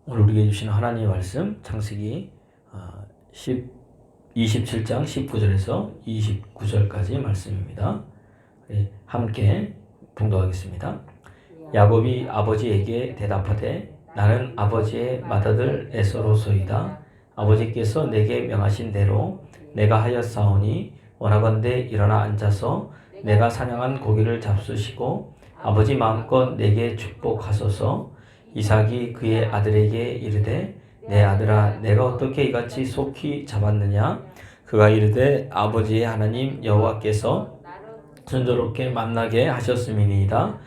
오늘 우리에게 주시는 하나님의 말씀 창세기 27장 19절에서 29절까지 말씀입니다. 함께 봉독하겠습니다. 야곱이 아버지에게 대답하되 나는 아버지의 맏아들 에서로소이다. 아버지께서 내게 명하신 대로 내가 하였사오니 원하건대 일어나 앉아서 내가 사냥한 고기를 잡수시고 아버지 마음껏 내게 축복하소서. 이삭이 그의 아들에게 이르되 내 아들아 내가 어떻게 이같이 속히 잡았느냐. 그가 이르되 아버지의 하나님 여호와께서 순조롭게 만나게 하셨음이니이다.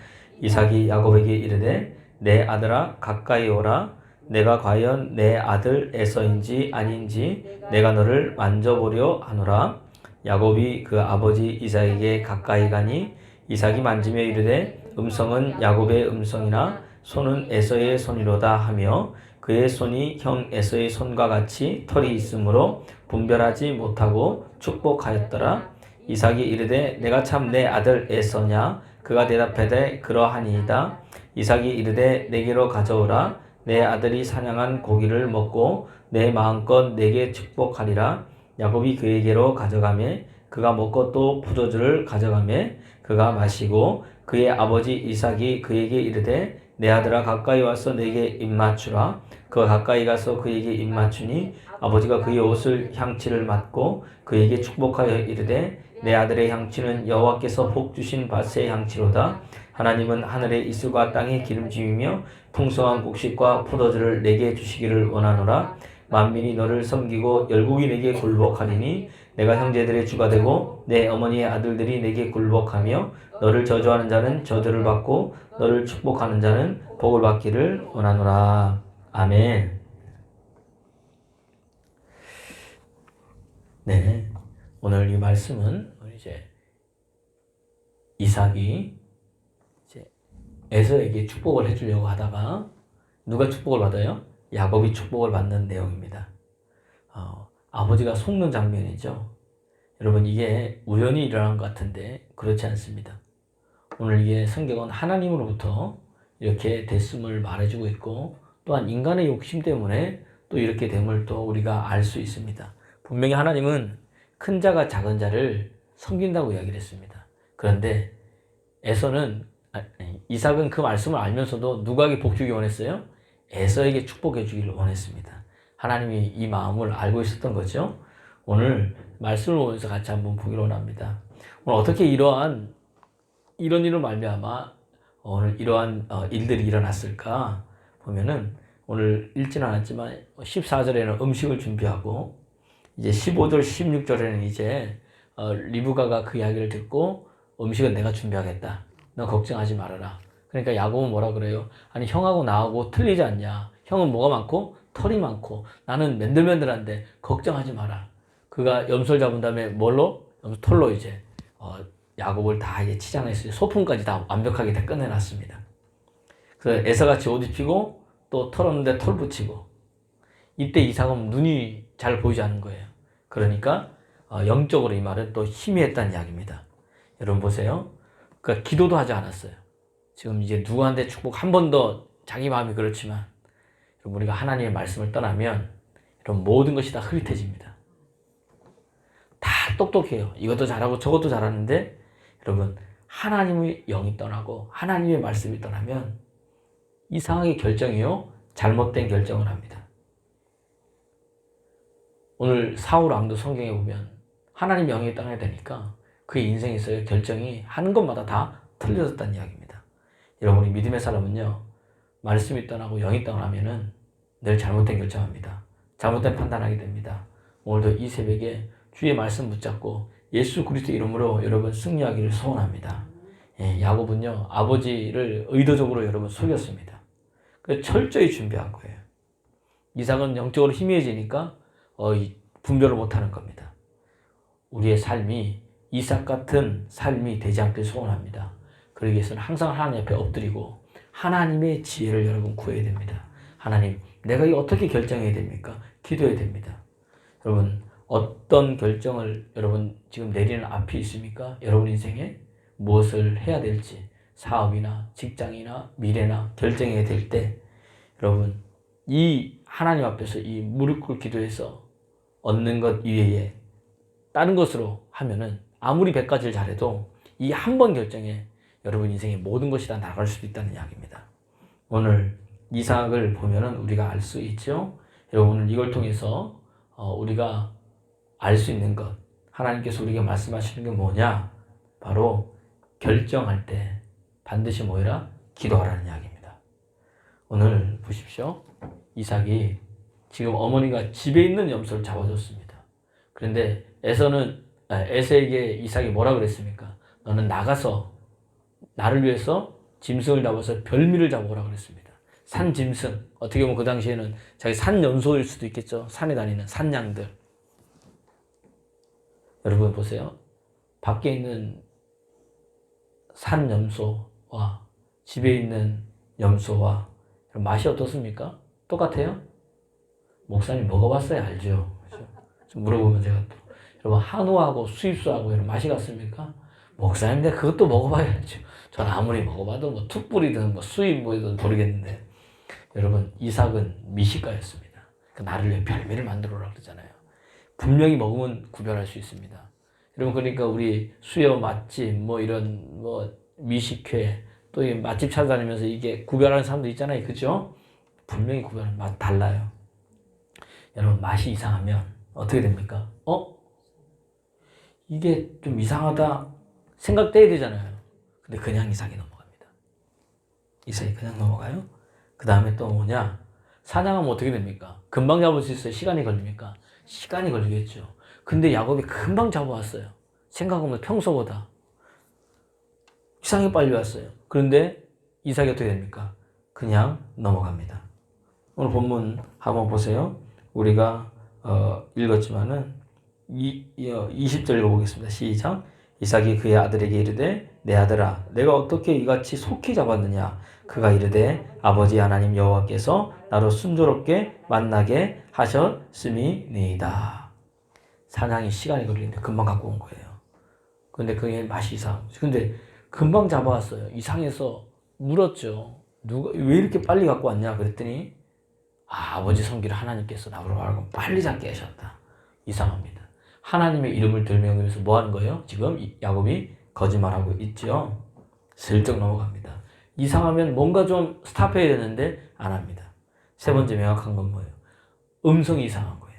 이삭이 야곱에게 이르되 내 아들아 가까이 오라. 내가 과연 내 아들 에서인지 아닌지 내가 너를 만져보려 하노라. 야곱이 그 아버지 이삭에게 가까이 가니 이삭이 만지며 이르되 음성은 야곱의 음성이나 손은 에서의 손이로다 하며 그의 손이 형 에서의 손과 같이 털이 있으므로 분별하지 못하고 축복하였더라. 이삭이 이르되 내가 참 내 아들 에서냐. 그가 대답하되 그러하니이다. 이삭이 이르되 내게로 가져오라. 내 아들이 사냥한 고기를 먹고 내 마음껏 내게 축복하리라. 야곱이 그에게로 가져가매 그가 먹고 또 포도주를 가져가매 그가 마시고 그의 아버지 이삭이 그에게 이르되 내 아들아 가까이 와서 내게 입맞추라. 그가 가까이 가서 그에게 입맞추니 아버지가 그의 옷을 향치를 맡고 그에게 축복하여 이르되 내 아들의 향치는 여호와께서 복 주신 밭의 향치로다. 하나님은 하늘의 이슬과 땅의 기름짐이며 풍성한 곡식과 포도주를 내게 주시기를 원하노라. 만민이 너를 섬기고 열국이 내게 굴복하리니 내가 형제들의 주가 되고 내 어머니의 아들들이 내게 굴복하며 너를 저주하는 자는 저주를 받고 너를 축복하는 자는 복을 받기를 원하노라. 아멘. 네, 오늘 이 말씀은 이제 이삭이 이제 에서에게 축복을 해주려고 하다가 누가 축복을 받아요? 야곱이 축복을 받는 내용입니다. 아버지가 속는 장면이죠. 여러분 이게 우연히 일어난 것 같은데 그렇지 않습니다. 오늘 이게 성경은 하나님으로부터 이렇게 됐음을 말해주고 있고 또한 인간의 욕심 때문에 또 이렇게 됨을 또 우리가 알 수 있습니다. 분명히 하나님은 큰 자가 작은 자를 섬긴다고 이야기를 했습니다. 그런데 이삭은 그 말씀을 알면서도 누구에게 복 주기 원했어요? 에서에게 축복해 주기를 원했습니다. 하나님이 이 마음을 알고 있었던 거죠. 오늘 말씀을 보면서 같이 한번 보기로 원합니다. 오늘 어떻게 이런 일을 말미암아 오늘 이러한 일들이 일어났을까 보면은 오늘 읽지는 않았지만 14절에는 음식을 준비하고 이제 15절 16절에는 이제 리브가가 그 이야기를 듣고 음식은 내가 준비하겠다. 너 걱정하지 말아라. 그러니까 야곱은 뭐라 그래요? 아니 형하고 나하고 틀리지 않냐. 형은 뭐가 많고 털이 많고 나는 맨들맨들한데 걱정하지 마라. 그가 염소를 잡은 다음에 털로 이제 야곱을 다 이제 치장했어요. 소품까지 다 완벽하게 다 끝내놨습니다. 그래서 에서같이 옷 입히고 또 털 없는데 털 붙이고 이때 이삭은 눈이 잘 보이지 않는 거예요. 그러니까 영적으로 이 말은 또 희미했다는 이야기입니다. 여러분 보세요. 그러니까 기도도 하지 않았어요. 지금 이제 누구한테 축복 한 번 더 자기 마음이 그렇지만 여러분 우리가 하나님의 말씀을 떠나면 여러분 모든 것이 다 흐릿해집니다. 다 똑똑해요. 이것도 잘하고 저것도 잘하는데 여러분 하나님의 영이 떠나고 하나님의 말씀이 떠나면 이상하게 결정이요 잘못된 결정을 합니다. 오늘 사울 왕도 성경에 보면 하나님의 영이 떠나야 되니까 그의 인생에서의 결정이 하는 것마다 다 틀려졌다는 이야기입니다. 여러분 우리 믿음의 사람은요 말씀이 떠나고 영이 떠나면은 늘 잘못된 결정합니다. 잘못된 판단하게 됩니다. 오늘도 이 새벽에 주의 말씀 붙잡고 예수 그리스도 이름으로 여러분 승리하기를 소원합니다. 야곱은요 아버지를 의도적으로 여러분 속였습니다. 그래서 철저히 준비한 거예요. 이삭은 영적으로 희미해지니까 분별을 못하는 겁니다. 우리의 삶이 이삭 같은 삶이 되지 않길 소원합니다. 그러기 위해서는 항상 하나님 앞에 엎드리고 하나님의 지혜를 여러분 구해야 됩니다. 하나님, 내가 이거 어떻게 결정해야 됩니까? 기도해야 됩니다. 여러분, 어떤 결정을 여러분 지금 내리는 앞이 있습니까? 여러분 인생에 무엇을 해야 될지 사업이나 직장이나 미래나 결정해야 될 때 여러분 이 하나님 앞에서 이 무릎 꿇고 기도해서 얻는 것 이외에 다른 것으로 하면은 아무리 100가지를 잘해도 이 한 번 결정에 여러분 인생의 모든 것이 다 나갈 수도 있다는 이야기입니다. 오늘 이삭을 보면은 우리가 알 수 있죠. 여러분 오늘 이걸 통해서 우리가 알 수 있는 것, 하나님께서 우리에게 말씀하시는 게 뭐냐? 바로 결정할 때 반드시 뭐해라? 기도하라는 이야기입니다. 오늘 보십시오. 이삭이 지금 어머니가 집에 있는 염소를 잡아줬습니다. 그런데 에서에게 이삭이 뭐라 그랬습니까? 너는 나가서 나를 위해서 짐승을 잡아서 별미를 잡아오라 그랬습니다. 산 짐승, 어떻게 보면 그 당시에는 자기 산 염소일 수도 있겠죠. 산에 다니는 산양들. 여러분 보세요. 밖에 있는 산 염소와 집에 있는 염소와 맛이 어떻습니까? 똑같아요? 목사님 먹어봤어야 알죠. 그렇죠? 좀 물어보면 제가 또 여러분 한우하고 수입수하고 이런 맛이 같습니까? 목사님 내가 그것도 먹어봐야 알죠. 전 아무리 먹어봐도 뭐 툭불이든 뭐 수입 뭐든 모르겠는데 여러분 이삭은 미식가였습니다. 나를 위해 별미를 만들어라 그러잖아요. 분명히 먹으면 구별할 수 있습니다. 여러분 그러니까 우리 수요 맛집 뭐 이런 뭐 미식회 또 이 맛집 찾아다니면서 이게 구별하는 사람도 있잖아요. 그죠? 분명히 구별하는 맛 달라요. 여러분 맛이 이상하면 어떻게 됩니까? 이게 좀 이상하다 생각돼야 되잖아요. 근데 그냥 이삭이 넘어갑니다. 이삭이 그냥 넘어가요. 그 다음에 또 뭐냐? 사냥하면 어떻게 됩니까? 금방 잡을 수 있어요? 시간이 걸립니까? 시간이 걸리겠죠. 근데 야곱이 금방 잡아왔어요. 생각하면 평소보다 이상하게 빨리 왔어요. 그런데 이삭이 어떻게 됩니까? 그냥 넘어갑니다. 오늘 본문 한번 보세요. 우리가 읽었지만은 20절 읽어보겠습니다. 시작. 이삭이 그의 아들에게 이르되 내 아들아 내가 어떻게 이같이 속히 잡았느냐. 그가 이르되 아버지 하나님 여호와께서 나로 순조롭게 만나게 하셨음이니이다. 사냥이 시간이 걸리는데 금방 갖고 온 거예요. 근데 그게 맛이 이상한 거죠. 근데 금방 잡아왔어요. 이상해서 물었죠. 왜 이렇게 빨리 갖고 왔냐 그랬더니 아버지 섬기를 하나님께서 나로 하여금 빨리 잡게 하셨다. 이상합니다. 하나님의 이름을 들면서 뭐 하는 거예요? 지금 야곱이 거짓말하고 있죠. 슬쩍 넘어갑니다. 이상하면 뭔가 좀 스탑해야 되는데 안 합니다. 세 번째 명확한 건 뭐예요? 음성이 이상한 거예요.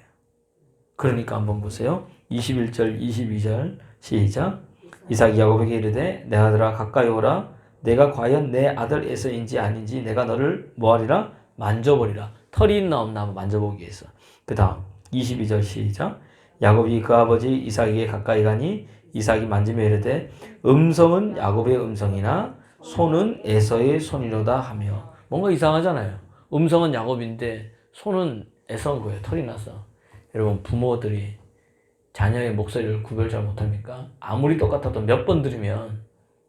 그러니까 한번 보세요. 21절 22절 시작. 이삭이 야곱에게 이르되 내 아들아 가까이 오라. 내가 과연 내 아들 에서인지 아닌지 내가 너를 뭐하리라? 만져보리라. 털이 있나 없나 한번 만져보기 위해서. 그 다음 22절 시작. 야곱이 그 아버지 이삭에게 가까이 가니 이삭이 만지며 이르되 음성은 야곱의 음성이나 손은 에서의 손이로다 하며. 뭔가 이상하잖아요. 음성은 야곱인데 손은 에서인 거예요. 털이 나서. 여러분 부모들이 자녀의 목소리를 구별 잘 못합니까? 아무리 똑같아도 몇 번 들으면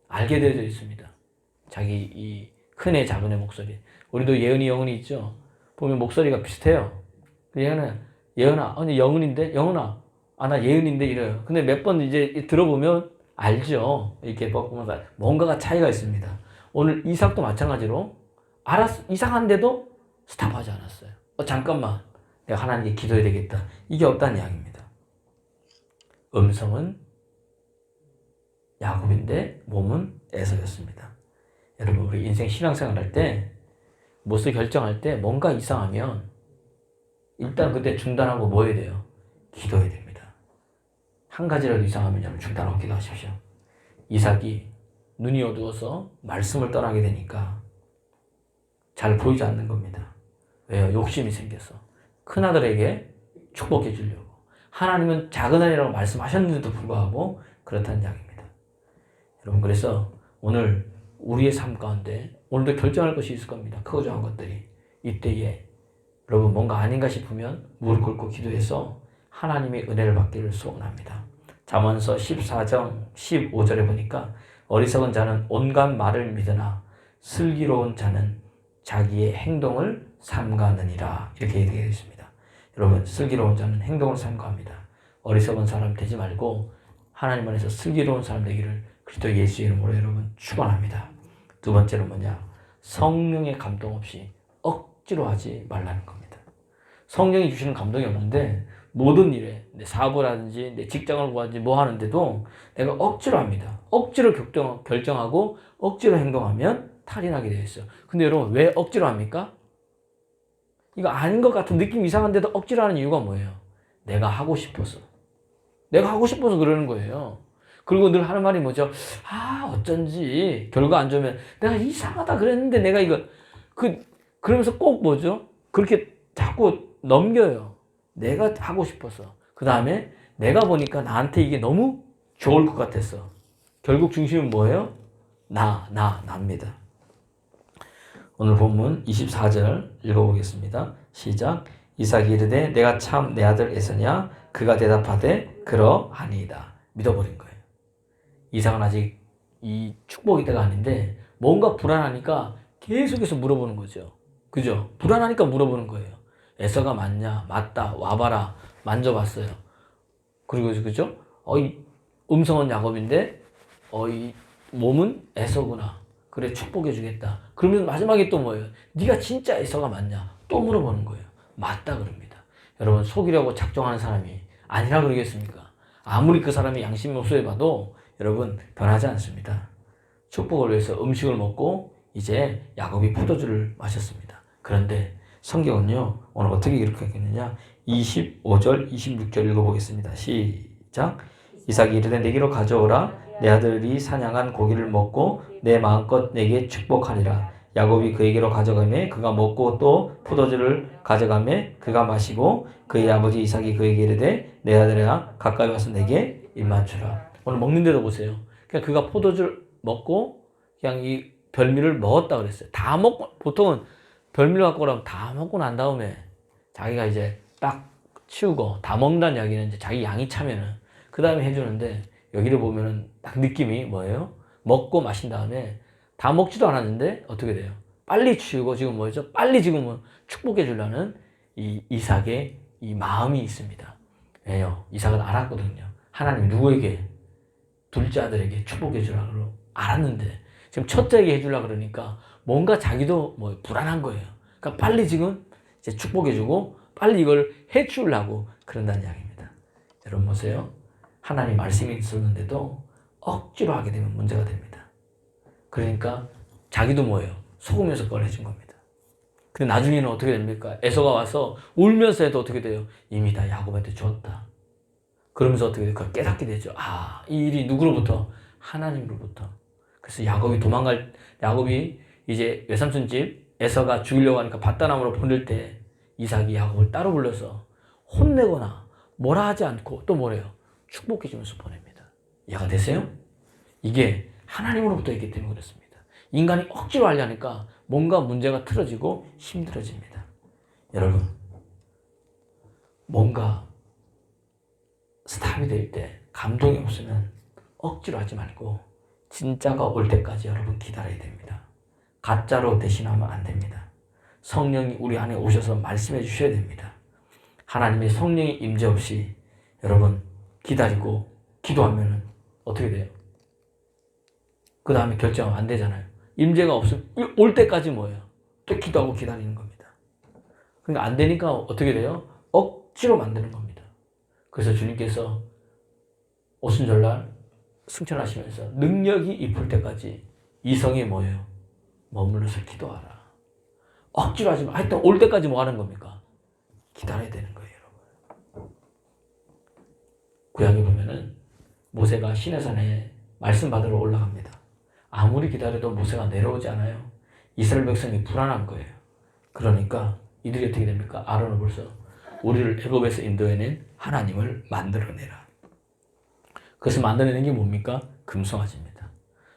알게 되어 있습니다. 자기 이 큰애 작은애 목소리. 우리도 예은이 영은이 있죠. 보면 목소리가 비슷해요. 예은아 아니 영은인데 영은아 나 예은인데 이래요. 근데 몇 번 이제 들어보면 알죠. 이렇게 보면 뭔가가 차이가 있습니다. 오늘 이삭도 마찬가지로 이상한데도 스탑하지 않았어요. 잠깐만 내가 하나님께 기도해야 되겠다. 이게 없다는 이야기입니다. 음성은 야곱인데 몸은 에서였습니다. 여러분 우리 인생 신앙생활 할 때 무엇을 결정할 때 뭔가 이상하면 일단 그때 중단하고 뭐 해야 돼요? 기도해야 됩니다. 한 가지라도 이상하면 여러분 중단하고 기도하십시오. 이삭이 눈이 어두워서 말씀을 떠나게 되니까 잘 보이지 않는 겁니다. 왜요? 욕심이 생겨서 큰아들에게 축복해 주려고. 하나님은 작은 아이라고 말씀하셨는데도 불구하고 그렇다는 이야기입니다. 여러분 그래서 오늘 우리의 삶 가운데 오늘도 결정할 것이 있을 겁니다. 크고 작은 것들이. 이때에 여러분 뭔가 아닌가 싶으면 무릎 꿇고 기도해서 하나님의 은혜를 받기를 소원합니다. 잠언서 14장 15절에 보니까 어리석은 자는 온갖 말을 믿으나 슬기로운 자는 자기의 행동을 삼가느니라. 이렇게 되어 있습니다. 여러분 슬기로운 자는 행동을 삼가합니다. 어리석은 사람 되지 말고 하나님 안에서 슬기로운 사람 되기를 그리스도 예수의 이름으로 여러분 축원합니다. 두 번째로 뭐냐? 성령의 감동 없이 억지로 하지 말라는 겁니다. 성령이 주시는 감동이 없는데 모든 일에 내 사업을 내 직장을 구하든지 뭐 하는데도 내가 억지로 합니다. 억지로 결정하고 억지로 행동하면 탈이 나게 되어 있어요. 근데 여러분 왜 억지로 합니까? 이거 아닌 것 같은 느낌 이상한데도 억지로 하는 이유가 뭐예요? 내가 하고 싶어서. 내가 하고 싶어서 그러는 거예요. 그리고 늘 하는 말이 뭐죠? 어쩐지 결과 안 좋으면 내가 이상하다 그랬는데 내가 이거 그러면서 꼭 뭐죠? 그렇게 자꾸 넘겨요. 내가 하고 싶어서. 그 다음에 내가 보니까 나한테 이게 너무 좋을 것 같았어. 결국 중심은 뭐예요? 납니다. 오늘 본문 24절 읽어보겠습니다. 시작. 이삭이 이르되 내가 참 내 아들 에서냐? 그가 대답하되 그러하니이다. 믿어버린 거예요. 이삭은 아직 이 축복의 때가 아닌데 뭔가 불안하니까 계속해서 물어보는 거죠. 그죠? 불안하니까 물어보는 거예요. 에서가 맞냐? 맞다. 와봐라. 만져봤어요. 그리고 그죠? 이 음성은 야곱인데 이 몸은 에서구나. 그래 축복해 주겠다. 그러면 마지막에 또 뭐예요? 네가 진짜 에서가 맞냐? 또 물어보는 거예요. 맞다 그럽니다. 여러분 속이려고 작정하는 사람이 아니라 그러겠습니까? 아무리 그 사람이 양심이 없어 봐도 여러분 변하지 않습니다. 축복을 위해서 음식을 먹고 이제 야곱이 포도주를 마셨습니다. 그런데 성경은요 오늘 어떻게 기록했느냐 25절 26절 읽어보겠습니다. 시작. 이삭이 이르되 내게로 가져오라. 내 아들이 사냥한 고기를 먹고 내 마음껏 내게 축복하리라. 야곱이 그에게로 가져가매 그가 먹고 또 포도주를 가져가매 그가 마시고 그의 아버지 이삭이 그에게 이르되 내 아들아 가까이 와서 내게 입만 주라. 오늘 먹는 데도 보세요. 그냥 그가 포도주를 먹고 그냥 이 별미를 먹었다 그랬어요. 다 먹고 보통은 별미를 갖고 오라면 다 먹고 난 다음에 자기가 이제 딱 치우고 다 먹는다는 이야기는 이제 자기 양이 차면은 그 다음에 해주는데 여기를 보면은 딱 느낌이 뭐예요? 먹고 마신 다음에 다 먹지도 않았는데 어떻게 돼요? 빨리 치우고 지금 뭐죠? 빨리 지금은 축복해 주려는 이 이삭의 이 마음이 있습니다. 왜요? 이삭은 알았거든요. 하나님이 누구에게? 둘째 아들에게 축복해 주려고 알았는데 지금 첫째에게 해주려고 그러니까 뭔가 자기도 뭐 불안한 거예요. 그러니까 빨리 지금 이제 축복해 주고 빨리 이걸 해 주려고 그런다는 이야기입니다. 여러분 보세요. 하나님 말씀이 있었는데도 억지로 하게 되면 문제가 됩니다. 그러니까 자기도 뭐예요? 속으면서 그걸 해준 겁니다. 근데 나중에는 어떻게 됩니까? 에서가 와서 울면서 해도 어떻게 돼요? 이미 다 야곱한테 줬다. 그러면서 어떻게 돼요? 그걸 깨닫게 되죠. 이 일이 누구로부터? 하나님으로부터. 그래서 야곱이 이제 외삼촌 집 에서가 죽이려고 하니까 밧다나무로 보낼 때 이삭이 야곱을 따로 불러서 혼내거나 뭐라 하지 않고 또 뭐래요? 축복해주면서 보냅니다. 이해가 되세요? 이게 하나님으로부터 있기 때문에 그렇습니다. 인간이 억지로 하려니까 뭔가 문제가 틀어지고 힘들어집니다. 여러분, 뭔가 스탑이 될 때 감동이 없으면 억지로 하지 말고 진짜가 올 때까지 여러분 기다려야 됩니다. 가짜로 대신하면 안 됩니다. 성령이 우리 안에 오셔서 말씀해 주셔야 됩니다. 하나님의 성령의 임재 없이 여러분 기다리고 기도하면 어떻게 돼요? 그 다음에 결정하면 안 되잖아요. 임재가 없으면 올 때까지 뭐예요? 또 기도하고 기다리는 겁니다. 그러니까 안 되니까 어떻게 돼요? 억지로 만드는 겁니다. 그래서 주님께서 오순절날 승천하시면서 능력이 입을 때까지 이성이 뭐예요? 머물러서 기도하라. 억지로 하지 마. 하여튼 올 때까지 뭐 하는 겁니까? 기다려야 되는 거예요, 여러분. 구약에 보면은 모세가 시내산에 말씀 받으러 올라갑니다. 아무리 기다려도 모세가 내려오지 않아요. 이스라엘 백성이 불안한 거예요. 그러니까 이들이 어떻게 됩니까? 아론을 벌써 우리를 애굽에서 인도해낸 하나님을 만들어내라. 그것을 만들어내는 게 뭡니까? 금송아지입니다.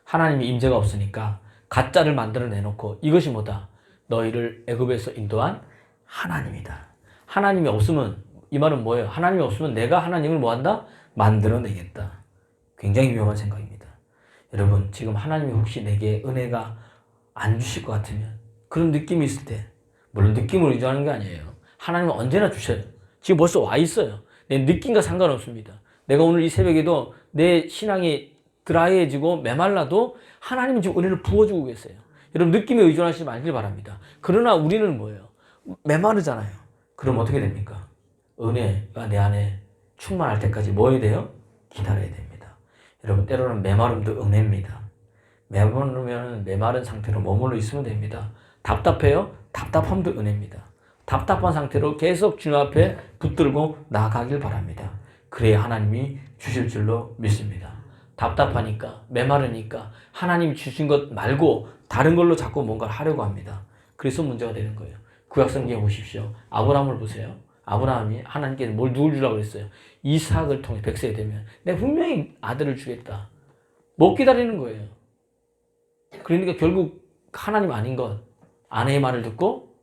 하나님의 임재가 없으니까 가짜를 만들어내놓고 이것이 뭐다? 너희를 애굽에서 인도한 하나님이다. 하나님이 없으면 이 말은 뭐예요? 하나님이 없으면 내가 하나님을 뭐한다? 만들어내겠다. 굉장히 위험한 생각입니다. 여러분 지금 하나님이 혹시 내게 은혜가 안 주실 것 같으면 그런 느낌이 있을 때 물론 느낌을 의존하는 게 아니에요. 하나님은 언제나 주셔요. 지금 벌써 와 있어요. 내 느낌과 상관없습니다. 내가 오늘 이 새벽에도 내 신앙이 드라이해지고 메말라도 하나님은 지금 은혜를 부어주고 계세요. 여러분 느낌에 의존하시지 말길 바랍니다. 그러나 우리는 뭐예요? 메마르잖아요. 그럼 어떻게 됩니까? 은혜가 내 안에 충만할 때까지 뭐 해야 돼요? 기다려야 됩니다. 여러분, 때로는 메마름도 은혜입니다. 메마르면 메마른 상태로 머물러 있으면 됩니다. 답답해요? 답답함도 은혜입니다. 답답한 상태로 계속 주님 앞에 붙들고 나아가길 바랍니다. 그래야 하나님이 주실 줄로 믿습니다. 답답하니까, 메마르니까 하나님이 주신 것 말고 다른 걸로 자꾸 뭔가를 하려고 합니다. 그래서 문제가 되는 거예요. 구약성경에 보십시오. 아브라함을 보세요. 아브라함이 하나님께 누굴 주라고 그랬어요? 이삭을 통해 100세가 되면 내가 분명히 아들을 주겠다. 못 기다리는 거예요. 그러니까 결국 하나님 아닌 것, 아내의 말을 듣고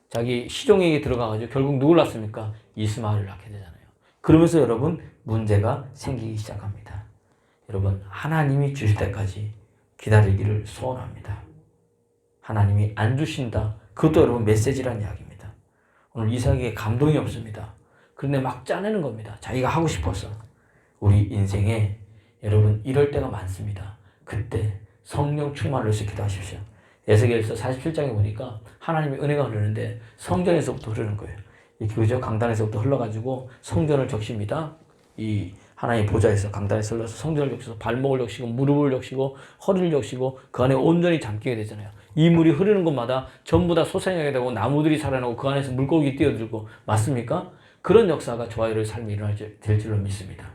자기 시종에게 들어가가지고 결국 누굴 낳습니까? 이스마엘을 낳게 되잖아요. 그러면서 여러분 문제가 생기기 시작합니다. 여러분, 하나님이 주실 때까지 기다리기를 소원합니다. 하나님이 안 주신다. 그것도 여러분 메시지란 이야기입니다. 오늘 이삭에게 감동이 없습니다. 그런데 막 짜내는 겁니다. 자기가 하고 싶어서. 우리 인생에 여러분 이럴 때가 많습니다. 그때 성령 충만을 위해서 기도하십시오. 에스겔서 47장에 보니까 하나님의 은혜가 흐르는데 성전에서부터 흐르는 거예요. 이 교적 강단에서부터 흘러가지고 성전을 적십니다. 이 하나님의 보좌에서 강단에서 흘러서 성전을 적셔서 발목을 적시고 무릎을 적시고 허리를 적시고 그 안에 온전히 잠기게 되잖아요. 이 물이 흐르는 곳마다 전부 다 솟아나게 되고 나무들이 살아나고 그 안에서 물고기 뛰어들고 맞습니까? 그런 역사가 저와 여러분의 삶에 될 줄로 믿습니다.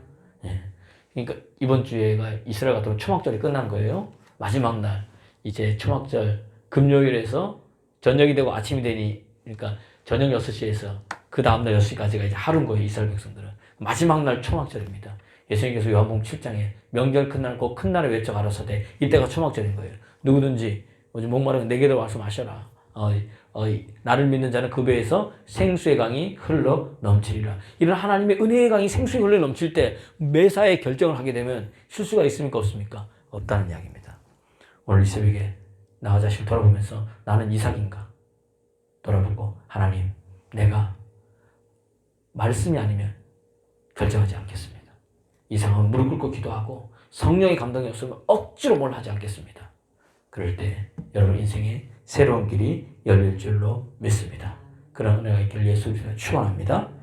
예. 그러니까 이번 주에가 이스라엘 같은 초막절이 끝난 거예요. 마지막 날 이제 초막절 금요일에서 저녁이 되고 아침이 되니 그러니까 저녁 6시에서 그 다음날 6시까지가 이제 하루인 거예요. 이스라엘 백성들은. 마지막 날 초막절입니다. 예수님께서 요한복음 7장에 명절 끝날 그 큰 날에 외쳐 가라사대 이때가 초막절인 거예요. 누구든지 목마르면 내게로 와서 마셔라. 나를 믿는 자는 그 배에서 생수의 강이 흘러 넘치리라. 이런 하나님의 은혜의 강이 생수에 흘러 넘칠 때 매사에 결정을 하게 되면 실수가 있습니까? 없습니까? 없다는 이야기입니다. 오늘 이 새벽에 나 자신을 돌아보면서 나는 이삭인가? 돌아보고 하나님, 내가 말씀이 아니면 결정하지 않겠습니다. 이상은 무릎 꿇고 기도하고 성령의 감동이 없으면 억지로 뭘 하지 않겠습니다. 그럴 때 여러분 인생에 새로운 길이 열릴 줄로 믿습니다. 그런 은혜가 있기를 예수 그리스도로 축원합니다.